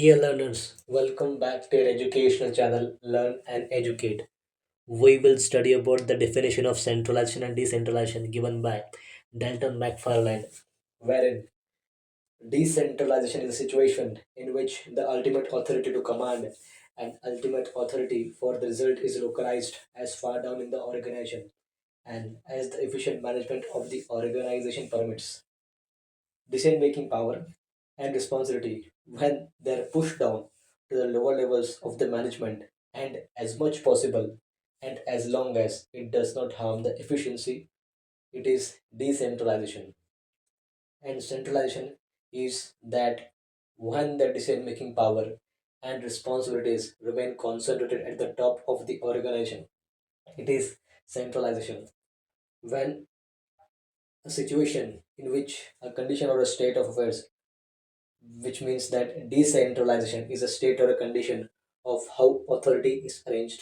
Dear learners, welcome back to your educational channel Learn and Educate. We will study about the definition of centralization and decentralization given by Dalton McFarland, wherein decentralization is a situation in which the ultimate authority to command and ultimate authority for the result is localized as far down in the organization and as the efficient management of the organization permits. Decision making power and responsibility when they're pushed down to the lower levels of the management and as much possible and as long as it does not harm the efficiency, it is decentralization. And centralization is that when the decision making power and responsibilities remain concentrated at the top of the organization, it is centralization. When a situation in which a condition or a state of affairs, which means that decentralization is a state or a condition of how authority is arranged.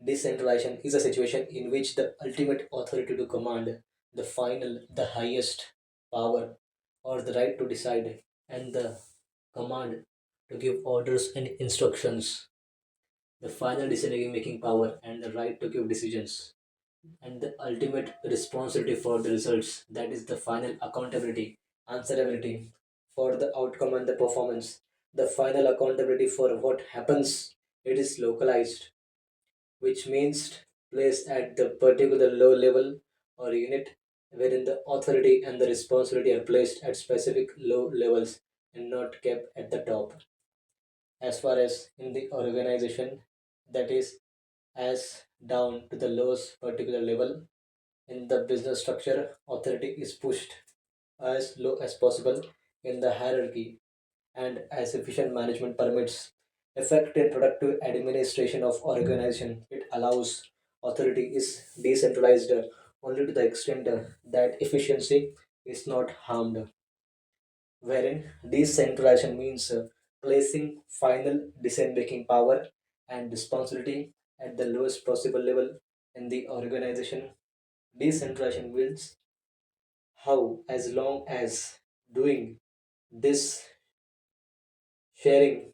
Decentralization is a situation in which the ultimate authority to command, the final, the highest power, or the right to decide, and the command to give orders and instructions, the final decision making power, and the right to give decisions, and the ultimate responsibility for the results, that is the final accountability, answerability for the outcome and the performance, the final accountability for what happens, it is localized, which means placed at the particular low level or unit wherein the authority and the responsibility are placed at specific low levels and not kept at the top. As far as in the organization, that is as down to the lowest particular level in the business structure, authority is pushed as low as possible in the hierarchy, and as efficient management permits effective and productive administration of organization. It allows authority is decentralized only to the extent that efficiency is not harmed, wherein decentralization means placing final decision making power and responsibility at the lowest possible level in the organization. Decentralization means how, as long as doing this sharing,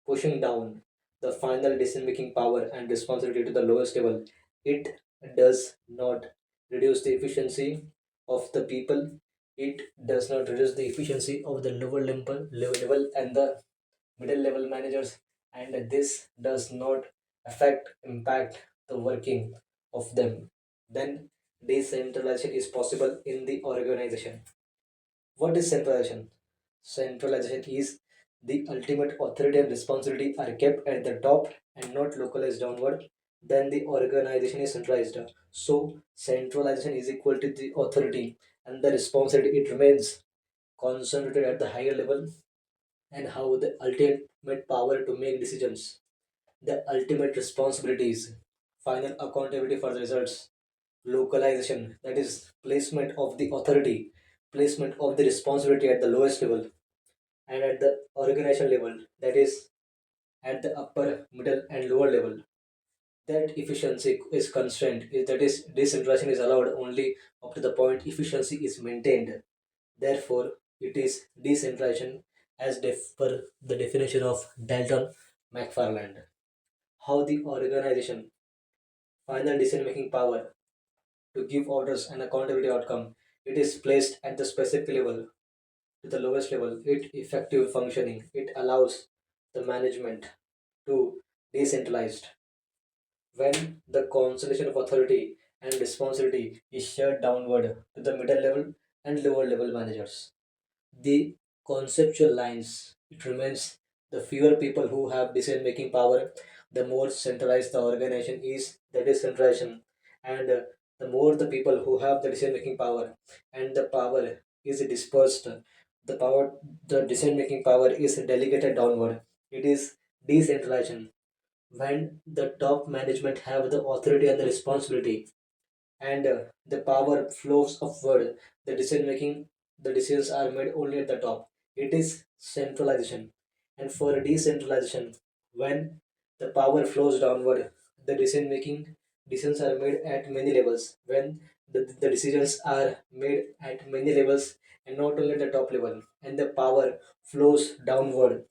pushing down the final decision making power and responsibility to the lowest level, it does not reduce the efficiency of the people, it does not reduce the efficiency of the lower level and the middle level managers, and this does not affect impact the working of them. Then decentralization is possible in the organization. What is centralization? Centralization is the ultimate authority and responsibility are kept at the top and not localized downward. Then the organization is centralized. So centralization is equal to the authority and the responsibility. It remains concentrated at the higher level, and how the ultimate power to make decisions, the ultimate responsibilities, final accountability for the results, localization, that is placement of the authority, placement of the responsibility at the lowest level, and at the organization level, that is at the upper, middle, and lower level. That efficiency is constrained, that is, decentralization is allowed only up to the point efficiency is maintained. Therefore, it is decentralization as per the definition of Dalton McFarland. How the organization, final decision making power to give orders and accountability outcome, it is placed at the specific level to the lowest level. It effective functioning. It allows the management to decentralized when the concentration of authority and responsibility is shared downward to the middle level and lower level managers. The conceptual lines, it remains the fewer people who have decision making power, the more centralized the organization is, that is centralization, and the more the people who have the decision making power and the power is dispersed, the power, the decision making power is delegated downward, it is decentralization. When the top management have the authority and the responsibility, and the power flows upward, the decision making, the decisions are made only at the top, it is centralization. And for decentralization, when the power flows downward, the decision making, decisions are made at many levels, when the decisions are made at many levels and not only at the top level, and the power flows downward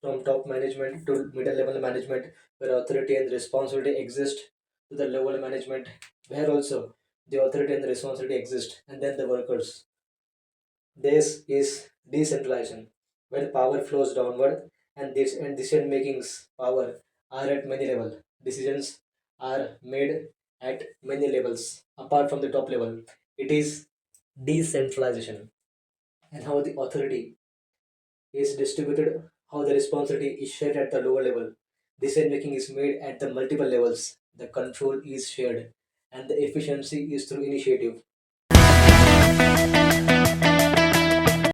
from top management to middle level management, where authority and responsibility exist, to the lower management, where also the authority and the responsibility exist, and then the workers. This is decentralization, where power flows downward, and this and decision making's power are at many levels. Decisions are made at many levels apart from the top level. It is decentralization, and how the authority is distributed, how the responsibility is shared at the lower level. Decision making is made at the multiple levels. The control is shared, and the efficiency is through initiative.